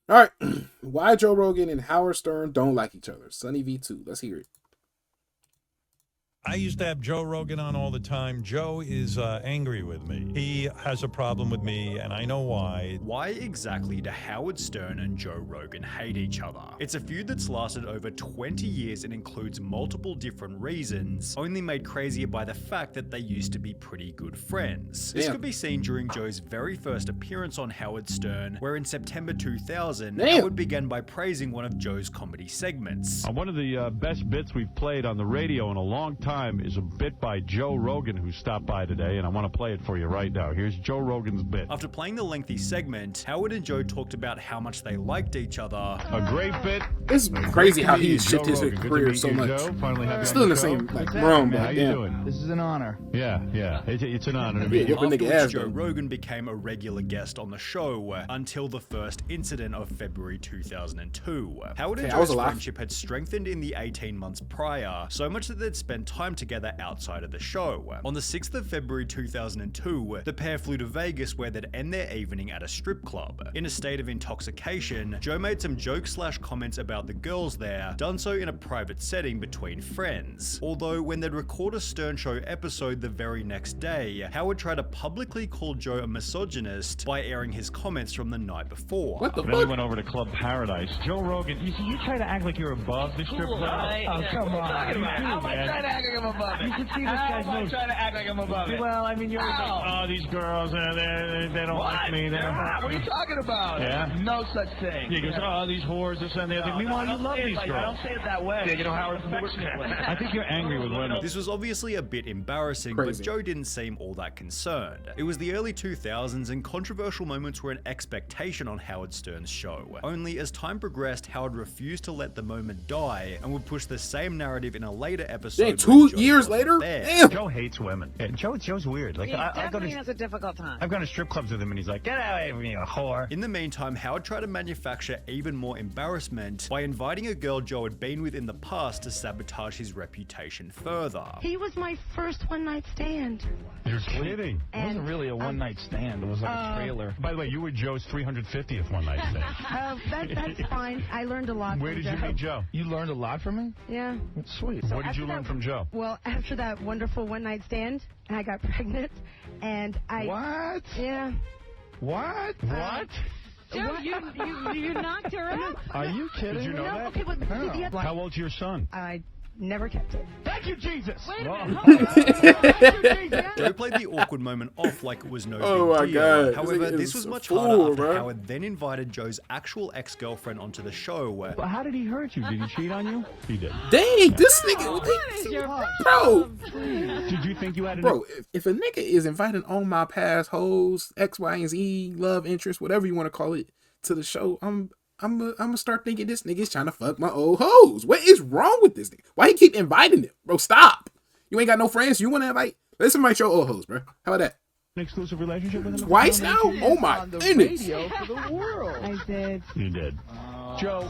All right. Why Joe Rogan and Howard Stern don't like each other? SunnyV2. Let's hear it. I used to have Joe Rogan on all the time. Joe is angry with me. He has a problem with me, and I know why. Why exactly do Howard Stern and Joe Rogan hate each other? It's a feud that's lasted over 20 years and includes multiple different reasons, only made crazier by the fact that they used to be pretty good friends. This could be seen during Joe's very first appearance on Howard Stern, where in September 2000, Howard began by praising one of Joe's comedy segments. One of the best bits we've played on the radio in a long time is a bit by Joe Rogan, who stopped by today, and I want to play it for you right now. Here's Joe Rogan's bit. After playing the lengthy segment, Howard and Joe talked about how much they liked each other. A great bit. It's crazy how he shifted his career so much. Still in the same realm. How you doing? This is an honor. Yeah. It's an honor to be here. Afterwards, Joe Rogan became a regular guest on the show until the first incident of February 2002. Howard and Joe's friendship had strengthened in the 18 months prior, so much that they'd spent time together outside of the show. On the 6th of February 2002, the pair flew to Vegas where they'd end their evening at a strip club. In a state of intoxication, Joe made some jokes/comments about the girls there, done so in a private setting between friends. Although when they'd record a Stern Show episode the very next day, Howard tried to publicly call Joe a misogynist by airing his comments from the night before. What the fuck? Then we went over to Club Paradise. Joe Rogan, you try to act like you're above the strip club. Oh, come on. I'm trying to act like I'm above it. You should see this guy's nose. I'm trying to act like I'm above it. Well, I mean, you're like, these girls, they don't like me. What are you talking about? Yeah? No such thing. He goes, these whores, this and the other. Meanwhile, you love these girls. I don't say it that way. Yeah, you know, Howard's affectionately. I think you're angry with women. This was obviously a bit embarrassing, but Joe didn't seem all that concerned. It was the early 2000s and controversial moments were an expectation on Howard Stern's show. Only as time progressed, Howard refused to let the moment die and would push the same narrative in a later episode. Dang, 2 years later? Damn. Joe hates women. Yeah, Joe's weird. Like, he definitely has a difficult time. I've gone to strip clubs with him and he's like, get out of here, you whore. In the meantime, Howard tried to manufacture even more embarrassment by inviting a girl Joe had been with in the past to sabotage his reputation further. He was my first one-night stand. You're kidding. It wasn't really a one-night stand. It was like a trailer. By the way, you were Joe's 350th one-night stand. That's fine. I learned a lot Where from did you meet Joe? You learned a lot from me? Yeah. Sweet. So what did you learn from Joe? Well, after that wonderful one-night stand, I got pregnant, and What? Yeah. What? What? Joe, you knocked her out? Are you kidding? Did you know that? Okay, but How old's your son? I never kept it. Thank you, Jesus. Wait a minute. Joe played the awkward moment off like it was no big deal. God. However, this was much harder after Howard then invited Joe's actual ex-girlfriend onto the show. Well, how did he hurt you? Did he cheat on you? He did. Dang, this nigga. Bro. Did you think you had an... Bro, if a nigga is inviting all my past hoes, X, Y, and Z, love interest, whatever you want to call it, to the show, I'm gonna start thinking this nigga's trying to fuck my old hoes. What is wrong with this nigga? Why he keep inviting them? Bro, stop. You ain't got no friends. You want to invite? Let's invite your old hoes, bro. How about that? An exclusive relationship with him? Twice now? Oh my goodness. For the world. I did. You did. Joe.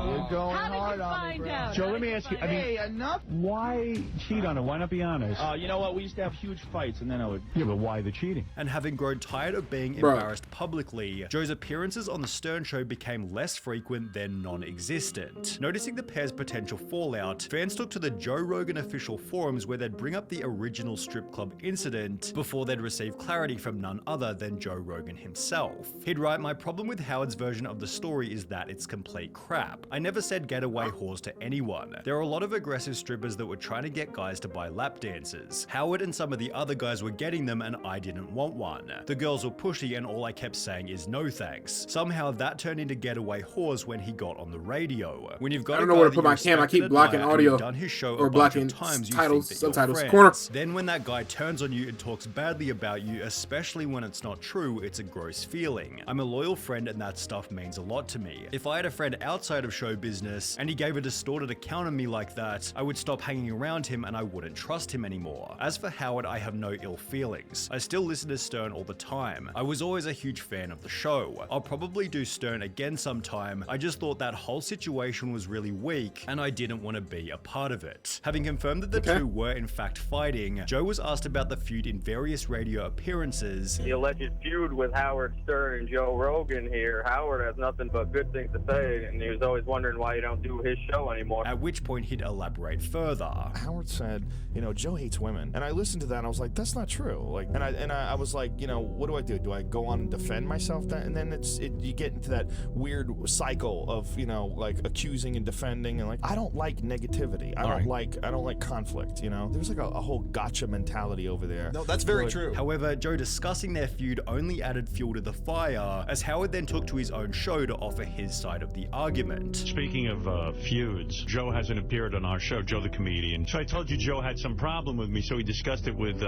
You're going hard on me, bro. Joe, let me ask you. I mean, Hey, enough. why cheat on her? Why not be honest? You know what? We used to have huge fights, and then I would... Yeah, but why the cheating? And having grown tired of being embarrassed publicly, Joe's appearances on the Stern Show became less frequent than non-existent. Noticing the pair's potential fallout, fans took to the Joe Rogan official forums where they'd bring up the original strip club incident before they'd receive clarity from none other than Joe Rogan himself. He'd write, "My problem with Howard's version of the story is that it's complete crap. I never said getaway whores to anyone. There are a lot of aggressive strippers that were trying to get guys to buy lap dances. Howard and some of the other guys were getting them and I didn't want one. The girls were pushy and all I kept saying is no thanks. Somehow that turned into getaway whores when he got on the radio. When you've got I don't know where to put my camera. I keep blocking audio done his show or blocking times, titles, subtitles. Corner. Corner. Then when that guy turns on you and talks badly about you, especially when it's not true, it's a gross feeling. I'm a loyal friend and that stuff means a lot to to me. If I had a friend outside of show business and he gave a distorted account of me like that, I would stop hanging around him and I wouldn't trust him anymore. As for Howard, I have no ill feelings. I still listen to Stern all the time. I was always a huge fan of the show. I'll probably do Stern again sometime. I just thought that whole situation was really weak and I didn't want to be a part of it. Having confirmed that the two were in fact fighting, Joe was asked about the feud in various radio appearances. The alleged feud with Howard Stern and Joe Rogan here. Howard has nothing but good things to say, and he was always wondering why you don't do his show anymore. At which point he'd elaborate further. Howard said, you know, Joe hates women. And I listened to that and I was like, that's not true. Like, and I was like, you know, what do? Do I go on and defend myself? And then you get into that weird cycle of, you know, like accusing and defending, and like, I don't like negativity. I don't like conflict, you know? There's like a whole gotcha mentality over there. No, that's very true. However, Joe discussing their feud only added fuel to the fire, as Howard then took to his own show to offer his side of the argument. Speaking of feuds, Joe hasn't appeared on our show, Joe the comedian. So I told you Joe had some problem with me, so he discussed it with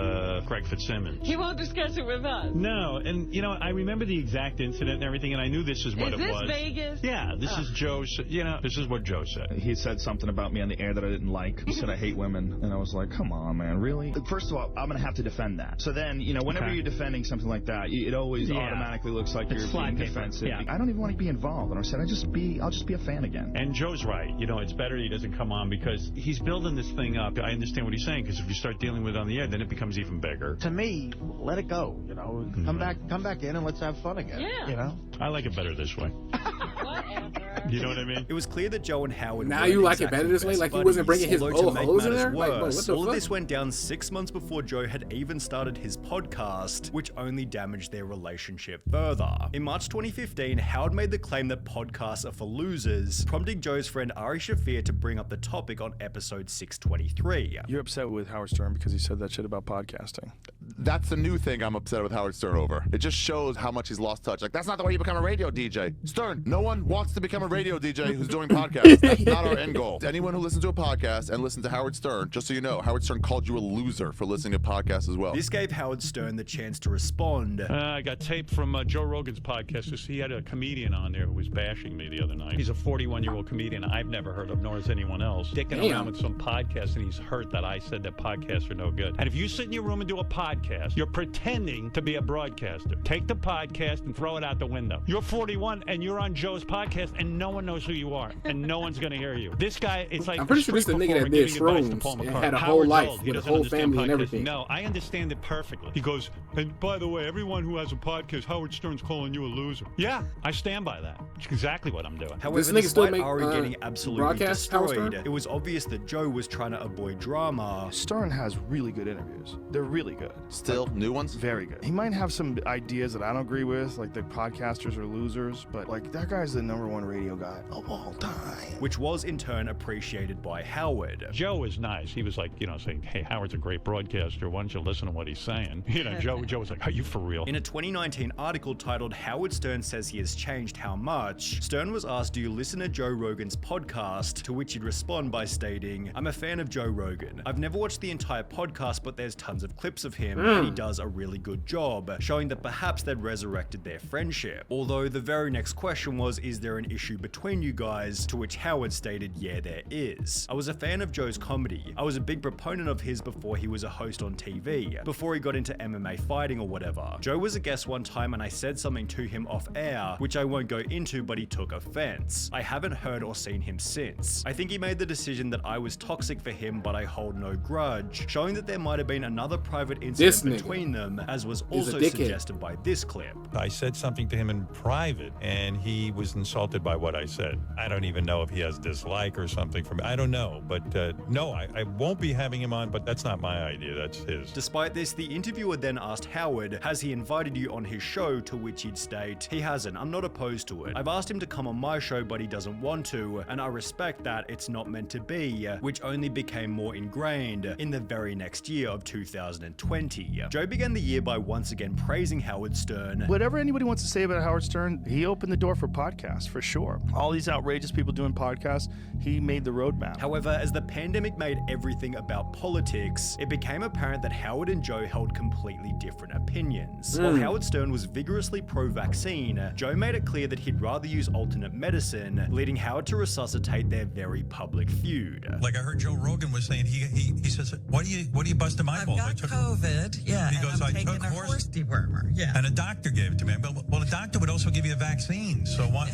Greg Fitzsimmons. He won't discuss it with us. No, and you know, I remember the exact incident and everything, and I knew this is what it was. Is this Vegas? Yeah, this is Joe's, you know, this is what Joe said. He said something about me on the air that I didn't like. He said I hate women, and I was like, come on, man, really? First of all, I'm going to have to defend that. So then, you know, whenever you're defending something like that, it always automatically looks like you're being defensive. Yeah. I don't even want to be involved. And I said, I'll just be a fan again. And Joe's right. You know, it's better he doesn't come on because he's building this thing up. I understand what he's saying, because if you start dealing with it on the air, then it becomes even bigger. To me, let it go, you know. Come back in and let's have fun again. Yeah. You know? I like it better this way. Whatever. You know what I mean? It was clear that Joe and Howard now you like it better this way? Like he wasn't bringing his old hoes in there? Like, what the All fuck? of this went down 6 months before Joe had even started his podcast, which only damaged their relationship further. In March 2015, Howard made the claim that podcasts are for losers, prompting Joe's friend Ari Shafir to bring up the topic on episode 623. You're upset with Howard Stern because he said that shit about podcasting. That's the new thing I'm upset with Howard Stern over. It just shows how much he's lost touch. Like, that's not the way you become a radio DJ. Stern, no one wants to become a radio DJ who's doing podcasts. That's not our end goal. Anyone who listens to a podcast and listens to Howard Stern, just so you know, Howard Stern called you a loser for listening to podcasts as well. This gave Howard Stern the chance to respond. I got tape from Joe Rogan's podcast. He had a comedian on there who was bashing me the other night. He's a 41-year-old comedian I've never heard of, nor has anyone else. Dicking around with some podcast, and he's hurt that I said that podcasts are no good. And if you sit in your room and do a podcast, you're pretending to be a broadcaster. Take the podcast and throw it out the window. You're 41 and you're on Joe's podcast, and no one knows who you are, and no one's going to hear you. This guy, it's like I'm pretty sure this is the nigga that did shrooms and had a whole life with a whole family and everything. No, I understand it perfectly. He goes, and by the way, everyone who has a podcast, Howard Stern's calling you a loser. Yeah, I stand by that. It's exactly what I'm doing. However, despite Ari getting absolutely destroyed, it was obvious that Joe was trying to avoid drama. Stern has really good interviews. They're really good. Still, new ones? Very good. He might have some ideas that I don't agree with, like the podcasters are losers, but like that guy's the #1 radio guy of all time. Which was in turn appreciated by Howard. Joe is nice. He was like, you know, saying, hey, Howard's a great broadcaster. Why don't you listen to what he's saying? You know, Joe was like, are you for real? In a 2019 article titled Howard Stern Says He Has Changed How Much, Stern was asked, do you listen to Joe Rogan's podcast? To which he'd respond by stating, I'm a fan of Joe Rogan. I've never watched the entire podcast, but there's tons of clips of him, and he does a really good job, showing that perhaps they'd resurrected their friendship. Although the very next question was, is there an issue between you guys? To which Howard stated, yeah, there is. I was a fan of Joe's comedy. I was a big proponent of his before he was a host on TV, before he got into MMA fighting or whatever. Joe was a guest one time and I said something to him off air, which I won't go into, but he took offense. I haven't heard or seen him since. I think he made the decision that I was toxic for him, but I hold no grudge, showing that there might have been another private incident between them, as was also suggested by this clip. I said something to him in private, and he was insulted by what I said. I don't even know if he has dislike or something from me. I don't know, but no, I won't be having him on, but that's not my idea, that's his. Despite this, the interviewer then asked Howard, has he invited you on his show? To which he'd state, he hasn't, I'm not opposed to it. I've asked him to come on my show, but he doesn't want to, and I respect that it's not meant to be, which only became more ingrained in the very next year of 2020. 2020. Joe began the year by once again praising Howard Stern. Whatever anybody wants to say about Howard Stern, he opened the door for podcasts, for sure. All these outrageous people doing podcasts, he made the roadmap. However, as the pandemic made everything about politics, it became apparent that Howard and Joe held completely different opinions. While Howard Stern was vigorously pro-vaccine, Joe made it clear that he'd rather use alternate medicine, leading Howard to resuscitate their very public feud. Like I heard Joe Rogan was saying, he says, what do you busting my balls? I've got COVID, yeah, He and goes, I'm I taking took a horse dewormer, yeah. And a doctor gave it to me. Well, a doctor would also give you a vaccine. So why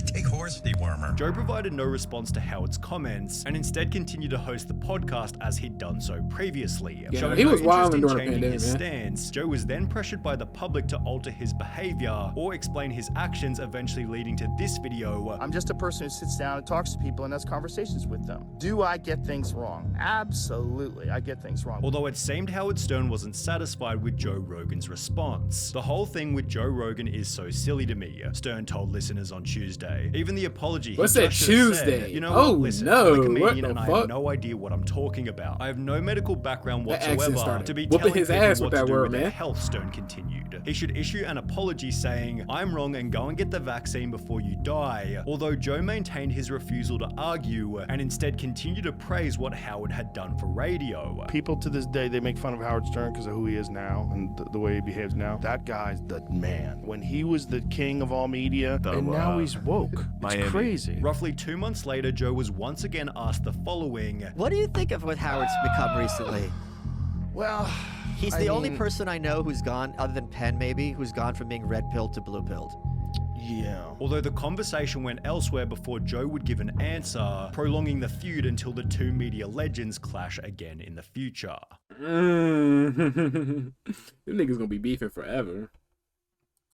take horse dewormer? Joe provided no response to Howard's comments and instead continued to host the podcast as he'd done so previously. Yeah, Showing he no was wild interest in during the changing pandemic, his man. stance, Joe was then pressured by the public to alter his behavior or explain his actions, eventually leading to this video. I'm just a person who sits down and talks to people and has conversations with them. Do I get things wrong? Absolutely, I get things wrong. Although it seemed Howard Stern wasn't satisfied with Joe Rogan's response. The whole thing with Joe Rogan is so silly to me, Stern told listeners on Tuesday. Even the apology. What's he that just should've Tuesday? Said, you know Oh, what? Listen, no. I'm a comedian What the and I fuck? have no idea what I'm talking about. I have no medical background That accent whatsoever started to be whooping telling his people ass what with to that do word, with their man. health, Stern continued. He should issue an apology saying, I'm wrong and go and get the vaccine before you die. Although Joe maintained his refusal to argue and instead continued to praise what Howard had done for radio. People to this day, they make fun of Howard Stern because of who he is now and the way he behaves now. That guy's the man. When he was the king of all media, and now he's woke. It's crazy. Roughly 2 months later, Joe was once again asked the following. What do you think of what Howard's become recently? Well, he's the only person I know who's gone, other than Penn maybe, who's gone from being red-pilled to blue-pilled. Yeah. Although the conversation went elsewhere before Joe would give an answer, prolonging the feud until the two media legends clash again in the future. Them niggas gonna be beefing forever.